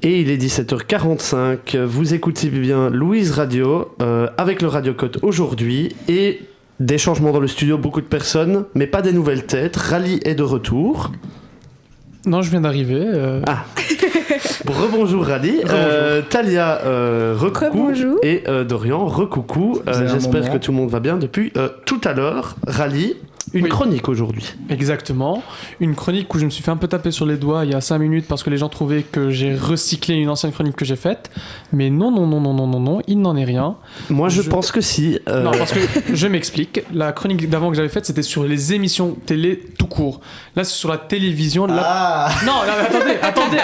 Et il est 17h45, vous écoutez bien Louise Radio, avec le Radio Code aujourd'hui, et des changements dans le studio, beaucoup de personnes, mais pas des nouvelles têtes. Rally est de retour. Non, je viens d'arriver. Ah, rebonjour Rally. Talia, recoucou. Et Dorian, recoucou. J'espère que tout le monde va bien depuis tout à l'heure. Rally. Une chronique aujourd'hui. Exactement. Une chronique où je me suis fait un peu taper sur les doigts il y a 5 minutes parce que les gens trouvaient que j'ai recyclé une ancienne chronique que j'ai faite. Mais non, il n'en est rien. Moi, je pense que si. Non, parce que je m'explique. La chronique d'avant que j'avais faite, c'était sur les émissions télé tout court. Là, c'est sur la télévision. Non, mais attendez.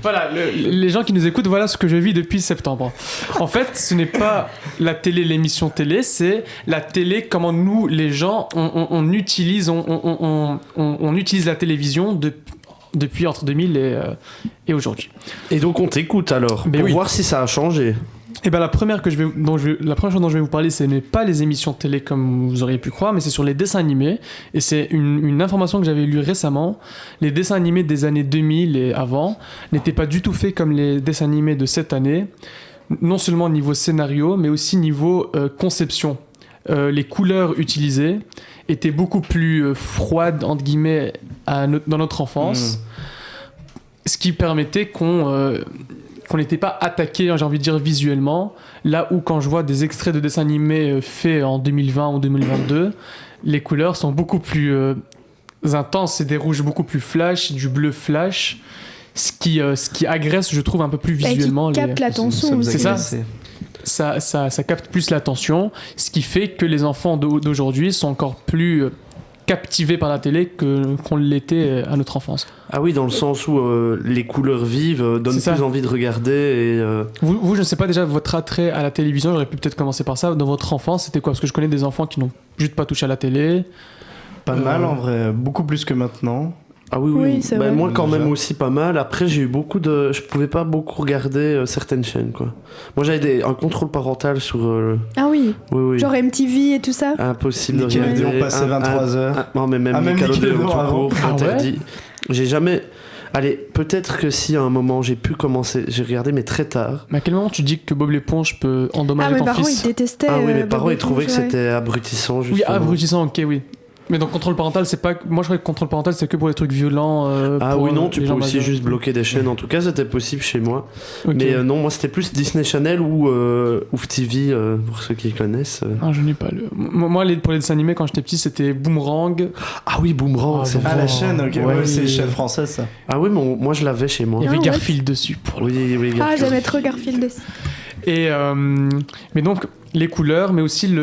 Voilà, les gens qui nous écoutent, voilà ce que je vis depuis septembre. En fait, ce n'est pas la télé, l'émission télé, c'est la télé, comment nous, les gens, on utilise la télévision depuis entre 2000 et aujourd'hui. Et donc on t'écoute alors, pour voir si ça a changé. Et ben la première chose dont je vais vous parler, ce n'est pas les émissions télé comme vous auriez pu croire, mais c'est sur les dessins animés. Et c'est une information que j'avais lue récemment. Les dessins animés des années 2000 et avant n'étaient pas du tout faits comme les dessins animés de cette année. Non seulement niveau scénario, mais aussi niveau conception. Les couleurs utilisées étaient beaucoup plus froides, entre guillemets, dans notre enfance. Ce qui permettait qu'on n'était pas attaqué, j'ai envie de dire, visuellement. Là où quand je vois des extraits de dessins animés faits en 2020 ou 2022, les couleurs sont beaucoup plus intenses. C'est des rouges beaucoup plus flash, du bleu flash. Ce qui agresse, je trouve, un peu plus visuellement. Qui capte l'attention. C'est ça. Ça capte plus l'attention, ce qui fait que les enfants d'aujourd'hui sont encore plus captivés par la télé qu'on l'était à notre enfance. Ah oui, dans le sens où les couleurs vives donnent plus envie de regarder. Vous, je ne sais pas déjà, votre attrait à la télévision, j'aurais pu peut-être commencer par ça. Dans votre enfance, c'était quoi ? Parce que je connais des enfants qui n'ont juste pas touché à la télé. Pas mal en vrai, beaucoup plus que maintenant. Ah oui, c'est vrai. Moi quand même aussi pas mal. Après j'ai eu je pouvais pas beaucoup regarder certaines chaînes quoi. Moi j'avais un contrôle parental sur Ah oui. Genre MTV et tout ça. Impossible de regarder. On passait 23h. Non mais même Nickelodeon tout court, interdit. J'ai jamais. Allez, peut-être que si à un moment j'ai regardé mais très tard. Mais à quel moment tu dis que Bob l'éponge peut endommager ton fils ? Mes parents ils détestaient. Ah oui, mes parents ils trouvaient que c'était abrutissant justement. Oui, abrutissant, ok, oui. Mais donc contrôle parental, c'est pas. Moi je croyais que contrôle parental c'est que pour les trucs violents. Tu peux aussi juste bloquer des chaînes. En tout cas, c'était possible chez moi. Okay. Mais non, moi c'était plus Disney Channel ou TV pour ceux qui connaissent. Ah, je n'ai pas le. Moi pour les dessins animés quand j'étais petit, c'était Boomerang. Ah oui, Boomerang, c'est vrai. Ah la chaîne, ok. Ouais, c'est une chaîne française ça. Ah oui, mais moi je l'avais chez moi. Il y avait Garfield dessus. Oui, Garfield. Ah, j'aimais trop Garfield dessus. Et mais donc les couleurs, mais aussi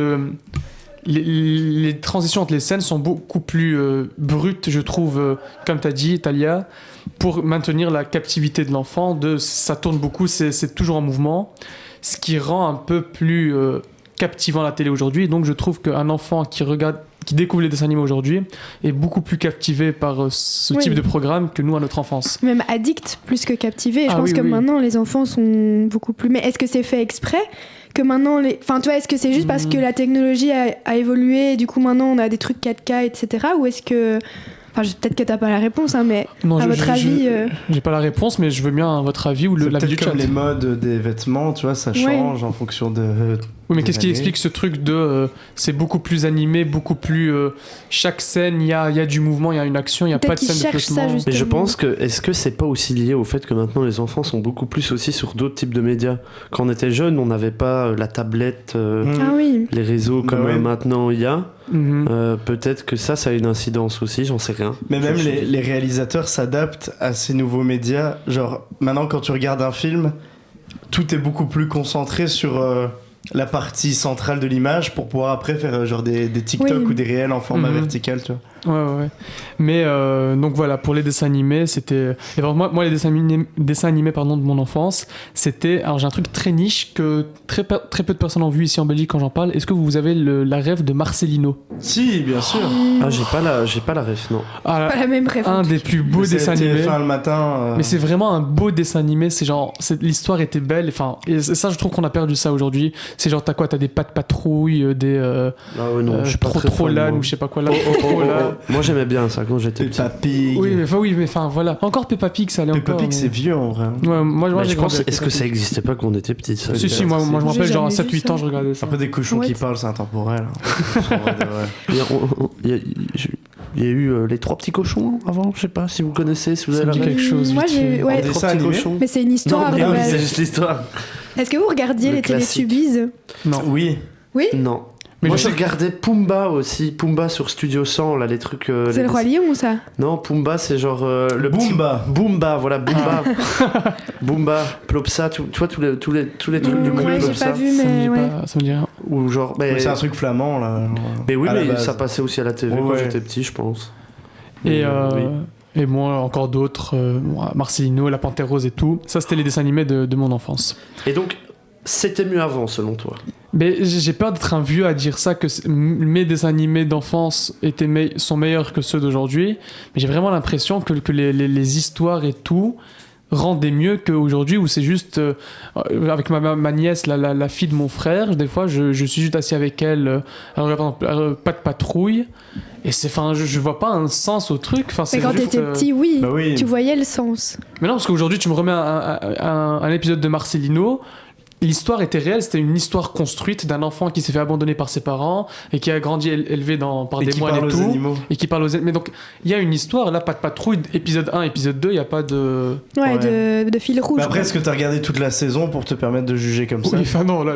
les transitions entre les scènes sont beaucoup plus brutes, je trouve, comme tu as dit, Talia, pour maintenir la captivité de l'enfant. Ça tourne beaucoup, c'est toujours en mouvement, ce qui rend un peu plus captivant la télé aujourd'hui. Donc je trouve qu'un enfant qui découvre les dessins animés aujourd'hui est beaucoup plus captivé par ce type de programme que nous à notre enfance. Même addict plus que captivé. Je pense que maintenant les enfants sont beaucoup plus... Mais est-ce que c'est fait exprès que maintenant enfin tu vois, est-ce que c'est juste parce que la technologie a évolué et du coup maintenant on a des trucs 4K etc. ou est-ce que peut-être que t'as pas la réponse mais à votre avis j'ai pas la réponse mais je veux bien votre avis ou l'avis du chat. Comme les modes des vêtements, tu vois, ça change en fonction de... Oui, mais qu'est-ce qui explique ce truc de c'est beaucoup plus animé, beaucoup plus chaque scène il y a du mouvement, il y a une action, il y a pas de scène de flottement. Mais je pense que est-ce que c'est pas aussi lié au fait que maintenant les enfants sont beaucoup plus aussi sur d'autres types de médias. Quand on était jeune, on n'avait pas la tablette, les réseaux comme maintenant il y a. Peut-être que ça a une incidence aussi, j'en sais rien. Mais même les réalisateurs s'adaptent à ces nouveaux médias. Genre maintenant quand tu regardes un film, tout est beaucoup plus concentré sur la partie centrale de l'image pour pouvoir après faire genre des TikTok ou des réels en format vertical, tu vois. Ouais. Mais donc voilà, pour les dessins animés, c'était... Et moi les dessins animés de mon enfance, c'était... Alors j'ai un truc très niche que très peu de personnes ont vu ici en Belgique quand j'en parle. Est-ce que vous avez la rêve de Marcelino ? Si, bien sûr. Ah, j'ai pas la rêve, non. Pas la même rêve. Un des plus beaux dessins animés. TF1 le matin. Mais c'est vraiment un beau dessin animé. C'est genre... L'histoire était belle. Enfin, et ça, je trouve qu'on a perdu ça aujourd'hui. C'est genre, t'as quoi ? T'as des Pat' Patrouille, des... je suis pas très Trollane ou je sais pas quoi là. Moi j'aimais bien ça quand j'étais petit. Peppa Pig. Oui, mais enfin voilà. Encore Peppa Pig, ça allait Peppa encore. Pig, c'est vieux en vrai. Ouais, moi Je j'ai pense, grandi avec est-ce que Peppa ça Pig. existait pas quand on était petit ça Si, moi je me J'ai rappelle, genre à jamais vu 7-8 ans, je regardais ça. Un peu des cochons Ouais. qui parlent, c'est intemporel. Il y a eu les 3 petits cochons avant, je sais pas si vous connaissez, si vous Ça avez me dit la ref. quelque chose. Moi, vite j'ai. fait. Ouais. En Les 3 dessin petits animé cochons. Mais c'est une histoire Non, de oui, base. c'est juste l'histoire. Est-ce que vous regardiez Le les classique. Télétubies? Non. Oui. Oui. Non. Mais Moi je- je regardais Pumba aussi, Pumba sur Studio 100, là les trucs. C'est les- le Roi Lion, ça? Non, Pumba c'est genre le petit- Boomba. Boomba, voilà, Boomba. Boomba, Plopsa, tu vois tous les trucs du monde Ouais, j'ai Plopsa. pas vu, Ça me mais dit ouais. pas, ça me dit rien. Ou genre. Mais c'est un truc flamand là. Mais oui, à la mais base. ça passait aussi à la TV Ouais, quand ouais. j'étais petit, je pense. Et, Oui. et moi, encore d'autres, Marcelino, La Panthère Rose et tout. Ça, c'était les dessins animés de mon enfance. Et donc, c'était mieux avant, selon toi. Mais j'ai peur d'être un vieux à dire ça, que mes dessins animés d'enfance sont meilleurs que ceux d'aujourd'hui. Mais j'ai vraiment l'impression que les histoires et tout rendaient mieux qu'aujourd'hui, où c'est juste... avec ma nièce, la fille de mon frère, des fois, je suis juste assis avec elle, elle regarde Pas de patrouille. Et c'est, enfin, je vois pas un sens au truc. Enfin, c'est Mais quand juste, t'étais petit, oui, Bah oui. tu voyais le sens. Mais non, parce qu'aujourd'hui, tu me remets un épisode de Marcelino. L'histoire était réelle, c'était une histoire construite d'un enfant qui s'est fait abandonner par ses parents et qui a grandi élevé par Et des qui moines parle et aux tout. animaux. Et qui parle aux animaux. Mais donc, il y a une histoire, là, Pas de patrouille, épisode 1, épisode 2, il n'y a pas de. Ouais, Ouais. de fil rouge. Mais après, quoi. est-ce que t'as regardé toute la saison pour te permettre de juger comme ça Oui, enfin non, là.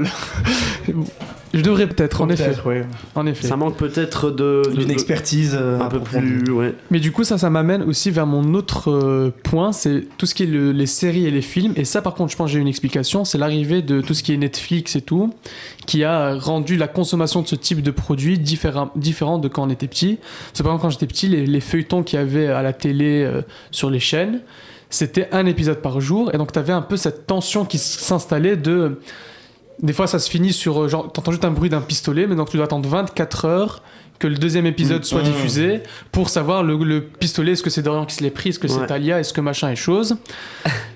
Je devrais peut-être, en effet. Peut-être, ouais. En effet. Ça manque peut-être de D'une expertise un peu plus. Ouais. Mais du coup, ça m'amène aussi vers mon autre point, c'est tout ce qui est les séries et les films. Et ça, par contre, je pense que j'ai une explication. C'est l'arrivée de tout ce qui est Netflix et tout, qui a rendu la consommation de ce type de produit différent de quand on était petit. C'est par exemple, quand j'étais petit, les feuilletons qu'il y avait à la télé sur les chaînes, c'était un épisode par jour. Et donc, tu avais un peu cette tension qui s'installait de... Des fois, ça se finit sur... genre, t'entends juste un bruit d'un pistolet, mais donc tu dois attendre 24 heures que le deuxième épisode soit diffusé pour savoir le pistolet, est-ce que c'est Dorian qui se l'est pris, est-ce que c'est Talia, est-ce que machin et chose.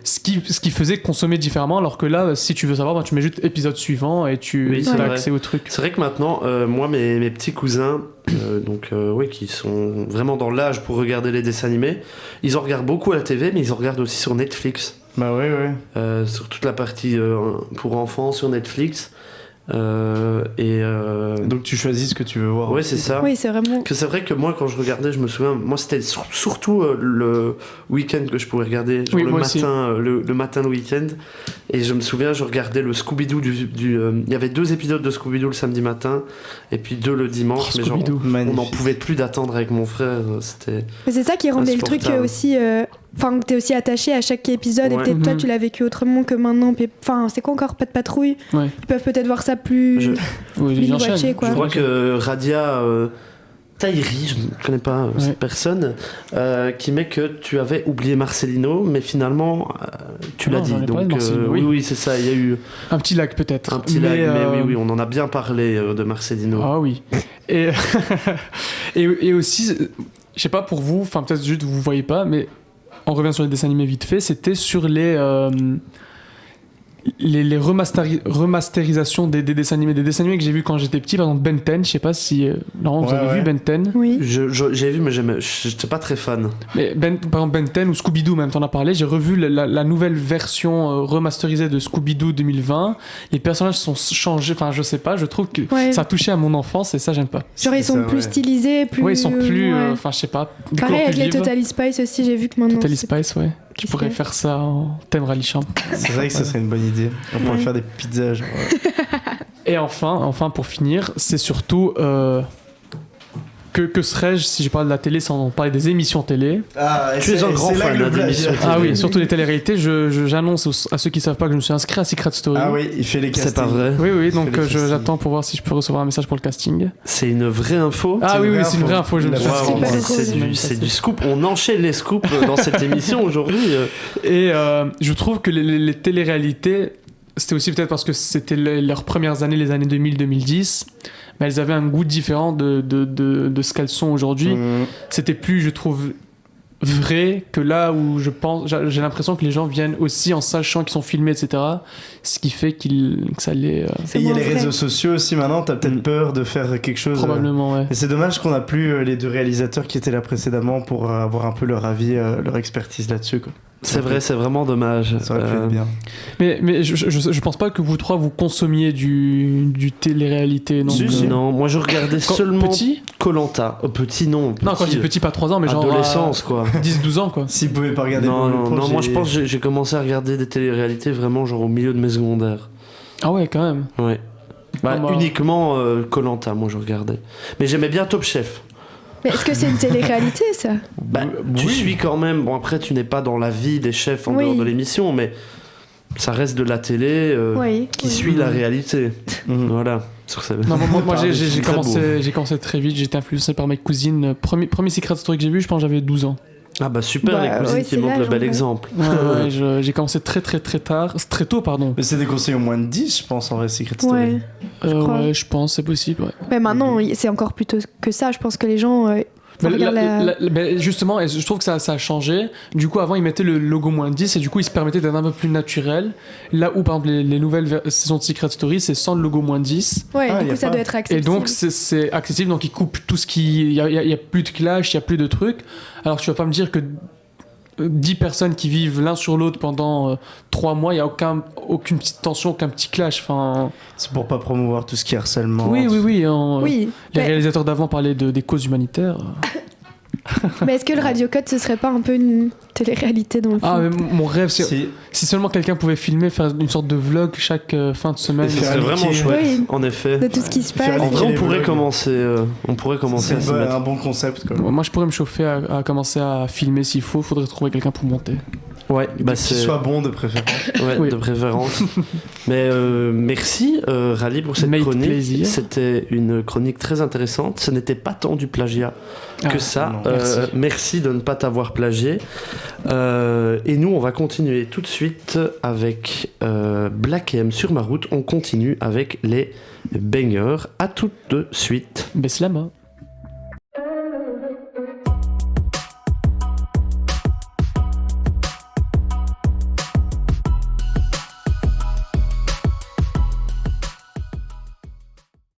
Ce qui faisait consommer différemment, alors que là, si tu veux savoir, ben, tu mets juste épisode suivant et tu as accès au truc. C'est vrai que maintenant, moi, mes petits cousins, qui sont vraiment dans l'âge pour regarder les dessins animés, ils en regardent beaucoup à la TV, mais ils en regardent aussi sur Netflix. Bah ouais. Sur toute la partie pour enfants sur Netflix. Donc tu choisis ce que tu veux voir. Ouais, c'est ça. Oui, c'est vraiment. Que c'est vrai que moi, quand je regardais, je me souviens, moi c'était surtout le week-end que je pouvais regarder, genre Oui, le moi matin, le matin, le week-end. Et je me souviens, je regardais le Scooby-Doo il y avait 2 épisodes de Scooby-Doo le samedi matin, et puis 2 le dimanche. Mais genre, Scooby-Doo. on n'en pouvait plus d'attendre avec mon frère. C'était. Mais c'est ça qui rendait le truc insupportable. aussi. Enfin, que t'es aussi attaché à chaque épisode et Ouais. peut-être toi tu l'as vécu autrement que maintenant. Enfin, c'est quoi encore Pas de patrouille? Ouais. Ils peuvent peut-être voir ça plus. Oui, Binge j'enchaîne. watcher, quoi. Je crois que Radia Tahiri, je ne connais pas cette personne, qui met que tu avais oublié Marcelino, mais finalement tu l'as non, dit. j'en ai parlé Donc de Marcelino, oui. oui, c'est ça. Il y a eu Un petit lag peut-être. un petit lag, mais oui, on en a bien parlé de Marcelino. Ah oui. Et, et aussi, je sais pas pour vous, enfin peut-être juste vous voyez pas, mais on revient sur les dessins animés vite fait, c'était sur les remasterisations des dessins animés. Des dessins animés que j'ai vus quand j'étais petit, par exemple Ben 10, je sais pas si... Laurent, vous avez vu Ben 10? Oui. J'ai vu, mais j'étais pas très fan. Mais par exemple Ben 10 ou Scooby-Doo, même t'en as parlé, j'ai revu la nouvelle version remasterisée de Scooby-Doo 2020. Les personnages sont changés, enfin je sais pas, je trouve que ça a touché à mon enfance et ça j'aime pas. Genre ils sont plus stylisés, plus. Ouais, ils sont plus... Enfin je sais pas. Pareil avec les Totally Spice aussi, j'ai vu que maintenant. Totally Spice, ouais. Tu pourrais faire ça en thème rallye champ. C'est vrai que ça serait une bonne idée. On pourrait faire des pizzas. Genre. Et enfin, pour finir, c'est surtout que serais-je si je parle de la télé sans parler des émissions télé? Tu es un grand fan d'émissions télé. Ah oui, surtout les téléréalités. J'annonce à ceux qui savent pas que je me suis inscrit à Secret Story. Ah oui, il fait les castings. C'est pas vrai. Oui, donc j'attends pour voir si je peux recevoir un message pour le casting. C'est une vraie info. Ah oui, c'est une vraie info. Je me suis Wow, inscrit. c'est du scoop. On enchaîne les scoops dans cette émission aujourd'hui. Et je trouve que les téléréalités, c'était aussi peut-être parce que c'était leurs premières années, les années 2000-2010, mais elles avaient un goût différent de ce qu'elles sont aujourd'hui. C'était plus, je trouve, vrai que là où j'ai l'impression que les gens viennent aussi en sachant qu'ils sont filmés, etc. Ce qui fait que ça l'est. Et il y a les réseaux sociaux aussi maintenant, t'as peut-être peur de faire quelque chose. Probablement, ouais. Et c'est dommage qu'on n'a plus les 2 réalisateurs qui étaient là précédemment pour avoir un peu leur avis, leur expertise là-dessus, quoi. C'est vrai, c'est vraiment dommage. Ça aurait pu être bien. Mais je pense pas que vous 3 vous consommiez du télé-réalité, non? Si. Non, moi je regardais seulement Petit Koh-Lanta. Petit non. Non, quand je dis petit, pas 3 ans, mais genre. Adolescence, quoi. 10-12 ans, quoi. Si vous pouvez pas regarder Non, moi je pense que j'ai commencé à regarder des télé-réalités vraiment genre au milieu de mes secondaires. Ah ouais, quand même. Ouais. Uniquement Koh-Lanta, moi je regardais. Mais j'aimais bien Top Chef. Mais est-ce que c'est une télé-réalité, ça? Tu suis quand même. Bon, après, tu n'es pas dans la vie des chefs en dehors de l'émission, mais ça reste de la télé qui suit la réalité. Voilà. Sur non, moi j'ai commencé très vite. J'étais influencé par mes cousines. Premier Secret Story que j'ai vu, je pense que j'avais 12 ans. Ah bah super, les cousines qui montrent le bel exemple. Ouais, j'ai commencé très tôt, pardon. Mais c'est des conseils au moins de 10, je pense, en vrai, Secret Story. Ouais, je pense, c'est possible, ouais. Mais maintenant, c'est encore plus tôt que ça. Je pense que les gens... justement, je trouve que ça a changé. Du coup, avant, ils mettaient le logo moins 10 et du coup, ils se permettaient d'être un peu plus naturel. Là où, par exemple, les nouvelles saisons de Secret Story, c'est sans le logo moins 10. Ouais, du coup, ça doit être accessible. Et donc, c'est accessible, donc ils coupent tout ce qui... Il y a plus de clash, il y a plus de trucs. Alors, tu vas pas me dire que 10 personnes qui vivent l'un sur l'autre pendant 3 mois, il n'y a aucune petite tension, aucun petit clash. Enfin... C'est pour pas promouvoir tout ce qui est harcèlement. Oui. Les réalisateurs d'avant parlaient des causes humanitaires. Mais est-ce que le Radio Code, ce serait pas un peu une télé-réalité dans le film? Mais mon rêve, si seulement quelqu'un pouvait filmer, faire une sorte de vlog chaque fin de semaine. C'est vraiment chouette, en effet. De tout ce qui se passe. En vrai, on pourrait commencer à s'y mettre. Un bon concept, quoi. Moi, je pourrais me chauffer à commencer à filmer s'il faut. Faudrait trouver quelqu'un pour monter. Ouais, qui soit bon de préférence. Ouais, de préférence. Mais merci Rally pour cette chronique. Plaisir. C'était une chronique très intéressante. Ce n'était pas tant du plagiat que ça. Merci de ne pas t'avoir plagié. Et nous, on va continuer tout de suite avec Black M sur ma route. On continue avec les bangers. À tout de suite. Beslama.